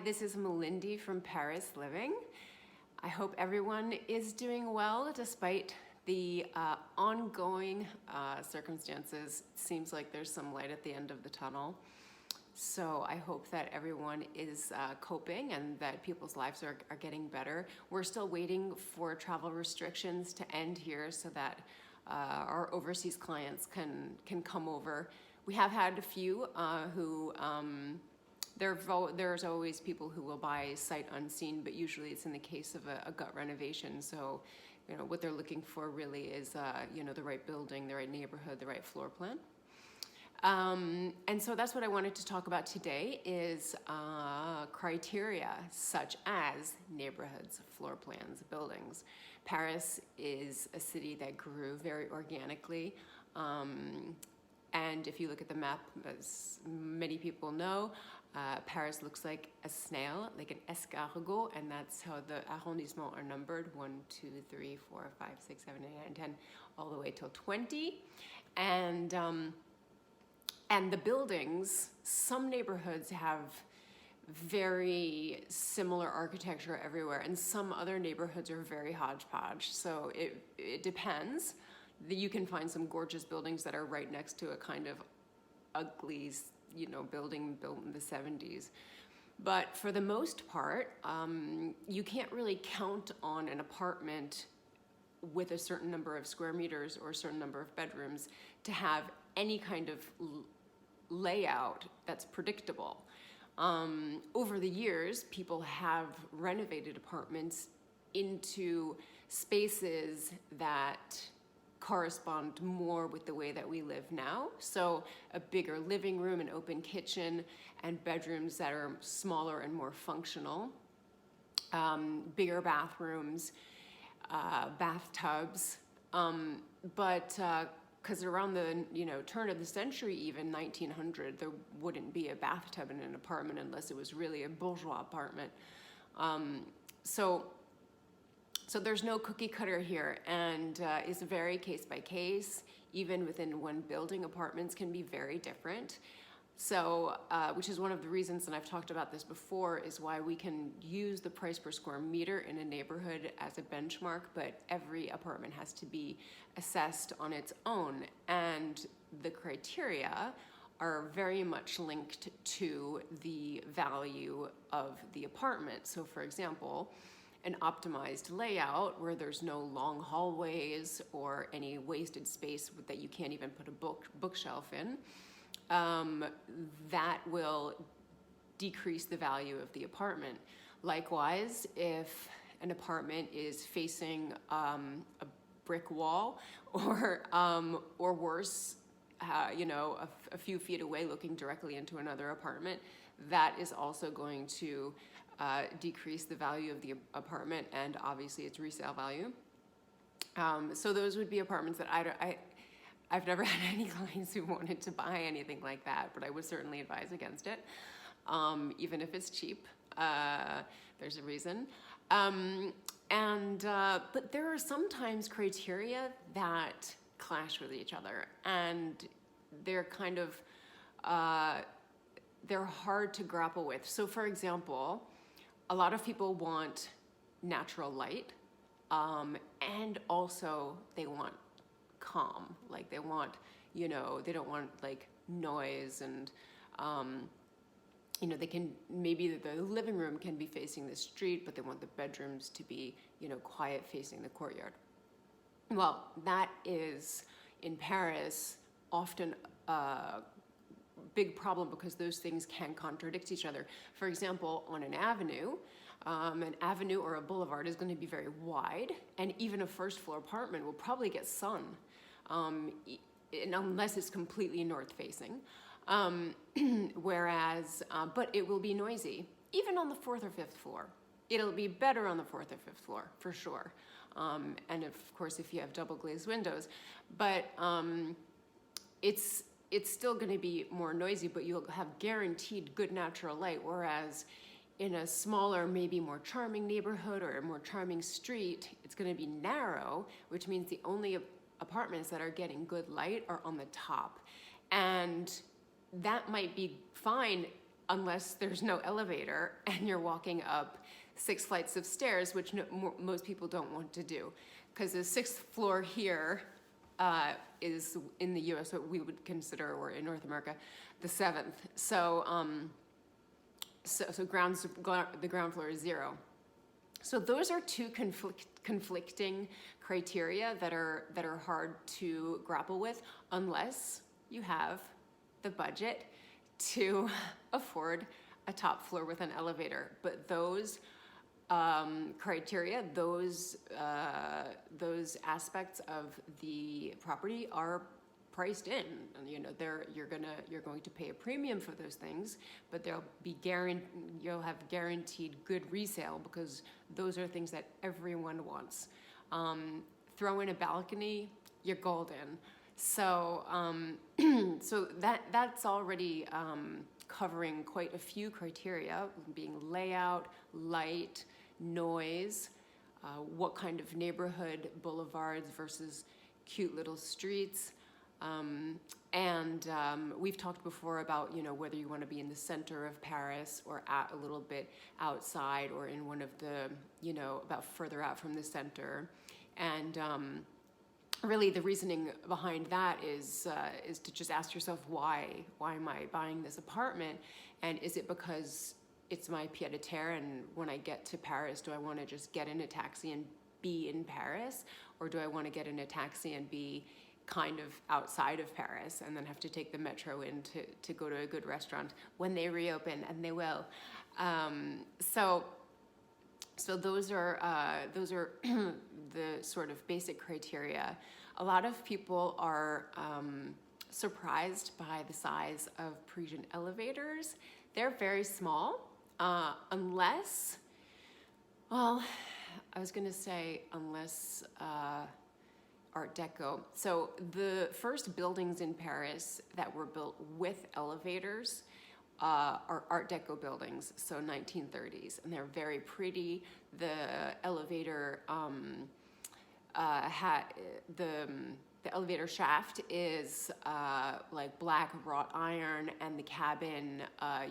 this is Melindy from Paris Living. I hope everyone is doing well despite the ongoing circumstances. It seems like there's some light at the end of the tunnel. So I hope that everyone is coping and that people's lives are getting better. We're still waiting for travel restrictions to end here so that our overseas clients can come over. We have had a few who there's always people who will buy sight unseen, but usually it's in the case of a gut renovation. So, what they're looking for really is, the right building, the right neighborhood, the right floor plan. And so that's what I wanted to talk about today is criteria such as neighborhoods, floor plans, buildings. Paris is a city that grew very organically. And if you look at the map, as many people know, Paris looks like a snail, like an escargot, and that's how the arrondissements are numbered, 1, 2, 3, 4, 5, 6, 7, 8, 9, 10, all the way till 20. And the buildings, some neighborhoods have very similar architecture everywhere, and some other neighborhoods are very hodgepodge. So it depends. You can find some gorgeous buildings that are right next to a kind of ugly, building built in the 70s. But for the most part, you can't really count on an apartment with a certain number of square meters or a certain number of bedrooms to have any kind of layout that's predictable. Over the years, people have renovated apartments into spaces that correspond more with the way that we live now. So a bigger living room, an open kitchen, and bedrooms that are smaller and more functional, bigger bathrooms, bathtubs, but because around the turn of the century, even 1900, there wouldn't be a bathtub in an apartment unless it was really a bourgeois apartment. So there's no cookie cutter here, and it's very case by case. Even within one building, apartments can be very different. So, which is one of the reasons, and I've talked about this before, is why we can use the price per square meter in a neighborhood as a benchmark, but every apartment has to be assessed on its own. And the criteria are very much linked to the value of the apartment. So for example, an optimized layout where there's no long hallways or any wasted space that you can't even put a bookshelf in, that will decrease the value of the apartment. Likewise, if an apartment is facing a brick wall or worse, a few feet away looking directly into another apartment, that is also going to decrease the value of the apartment and obviously its resale value. So those would be apartments that I've never had any clients who wanted to buy anything like that, but I would certainly advise against it, even if it's cheap. There's a reason. But there are sometimes criteria that clash with each other, and they're kind of, they're hard to grapple with. So for example, a lot of people want natural light, and also they want calm. Like they want, they don't want like noise and, they can, maybe the living room can be facing the street, but they want the bedrooms to be, quiet facing the courtyard. Well, that is in Paris often a big problem because those things can contradict each other. For example, on an avenue or a boulevard is going to be very wide, and even a first floor apartment will probably get sun, unless it's completely north facing. Whereas, but it will be noisy, even on the 4th or 5th floor. It'll be better on the 4th or 5th floor, for sure. And of course, if you have double glazed windows, but it's still going to be more noisy, but you'll have guaranteed good natural light. Whereas in a smaller, maybe more charming neighborhood or a more charming street, it's going to be narrow, which means the only apartments that are getting good light are on the top. And that might be fine unless there's no elevator and you're walking up 6 flights of stairs, which most people don't want to do, because the 6th floor here is in the U.S. what we would consider, or in North America, the 7th. So the ground floor is 0. So those are two conflicting criteria that are hard to grapple with, unless you have the budget to afford a top floor with an elevator. But those criteria, those aspects of the property are priced in, and you're going to pay a premium for those things, but you'll have guaranteed good resale, because those are things that everyone wants. Throw in a balcony, you're golden. So so that's already covering quite a few criteria, being layout, light, noise, what kind of neighborhood, boulevards versus cute little streets. We've talked before about, whether you want to be in the center of Paris or a little bit outside, or in one of the, about further out from the center. And really the reasoning behind that is to just ask yourself, why am I buying this apartment? And is it because it's my pied-à-terre, and when I get to Paris, do I want to just get in a taxi and be in Paris? Or do I want to get in a taxi and be kind of outside of Paris, and then have to take the metro in to go to a good restaurant when they reopen, and they will. So those are the sort of basic criteria. A lot of people are surprised by the size of Parisian elevators. They're very small, unless Art Deco. So the first buildings in Paris that were built with elevators are Art Deco buildings, so 1930s, and they're very pretty. The elevator the elevator shaft is like black wrought iron, and the cabin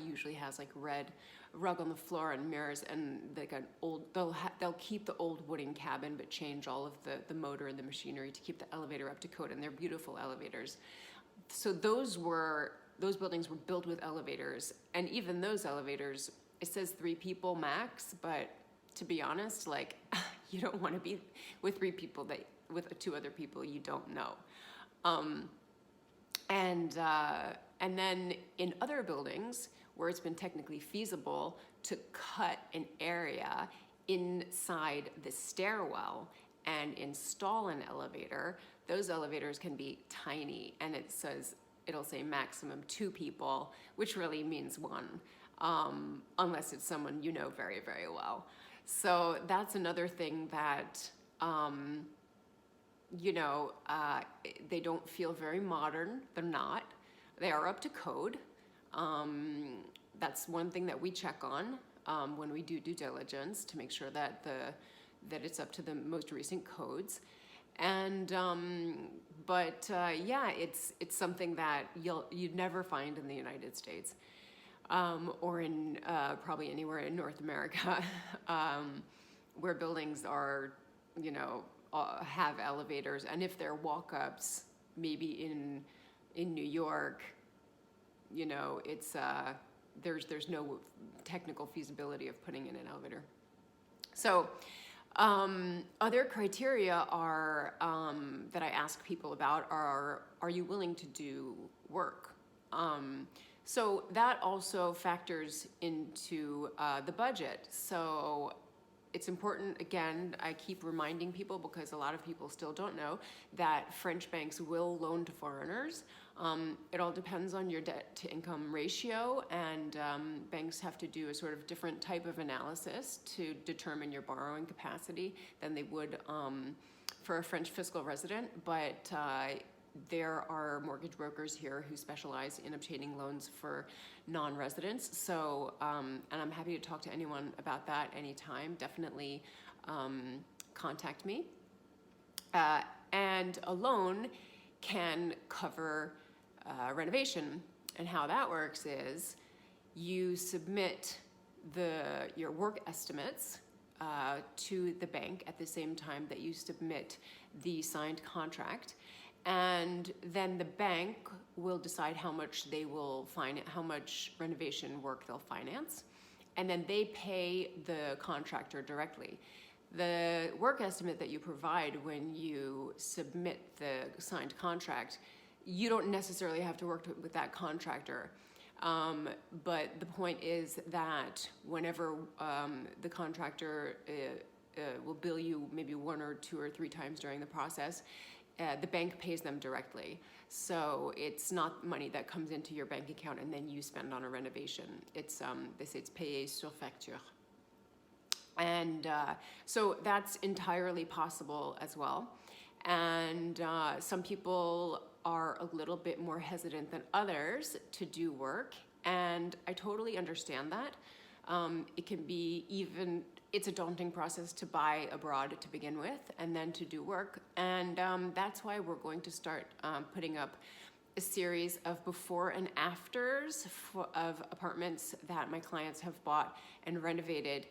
usually has like red rug on the floor and mirrors, and like an old, they'll keep the old wooden cabin but change all of the motor and the machinery to keep the elevator up to code, and they're beautiful elevators. So those buildings were built with elevators, and even those elevators, it says 3 people max, but to be honest, like, you don't want to be with 3 people with 2 other people you don't know. And then in other buildings where it's been technically feasible to cut an area inside the stairwell and install an elevator, those elevators can be tiny, and it'll say maximum 2 people, which really means 1, unless it's someone you know very, very well. So that's another thing that, they don't feel very modern. They're not. They are up to code. That's one thing that we check on when we do due diligence, to make sure that it's up to the most recent codes. And it's something that you'd never find in the United States, or in probably anywhere in North America, where buildings are, have elevators, and if they're walk-ups, maybe in New York, it's there's no technical feasibility of putting in an elevator. So other criteria are that I ask people about are you willing to do work? So that also factors into the budget. So it's important, again, I keep reminding people, because a lot of people still don't know, that French banks will loan to foreigners. It all depends on your debt to income ratio, and banks have to do a sort of different type of analysis to determine your borrowing capacity than they would for a French fiscal resident. But there are mortgage brokers here who specialize in obtaining loans for non-residents. So, and I'm happy to talk to anyone about that anytime. Definitely contact me. And a loan can cover renovation. And how that works is you submit your work estimates to the bank at the same time that you submit the signed contract, and then the bank will decide how much how much renovation work they'll finance, and then they pay the contractor directly. The work estimate that you provide when you submit the signed contract, you don't necessarily have to work with that contractor. But the point is that whenever the contractor will bill you maybe 1 or 2 or 3 times during the process, the bank pays them directly. So it's not money that comes into your bank account and then you spend on a renovation. It's they say it's payé sur facture. And so that's entirely possible as well. And some people are a little bit more hesitant than others to do work, and I totally understand that. It can be it's a daunting process to buy abroad to begin with and then to do work, and that's why we're going to start putting up a series of before and afters of apartments that my clients have bought and renovated,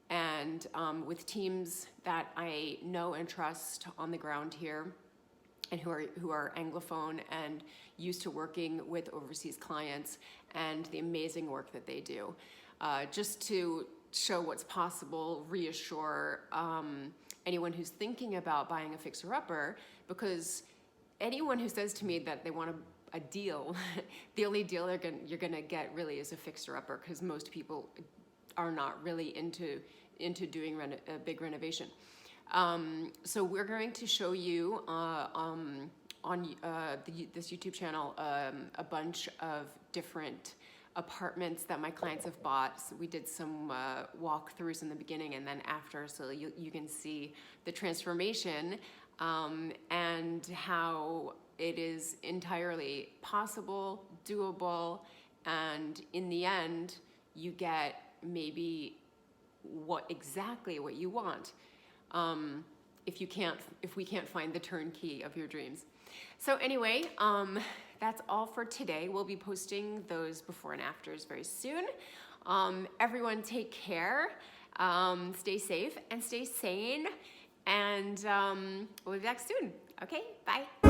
and with teams that I know and trust on the ground here, and who are Anglophone and used to working with overseas clients, and the amazing work that they do. Just to show what's possible, reassure anyone who's thinking about buying a fixer-upper, because anyone who says to me that they want a deal, the only deal you're gonna get really is a fixer-upper, because most people are not really into doing a big renovation. So we're going to show you on this YouTube channel a bunch of different apartments that my clients have bought. So we did some walkthroughs in the beginning and then after, so you can see the transformation and how it is entirely possible, doable, and in the end you get maybe exactly what you want. If we can't find the turnkey of your dreams. So anyway, that's all for today. We'll be posting those before and afters very soon. Everyone take care, stay safe and stay sane, and we'll be back soon. Okay, bye.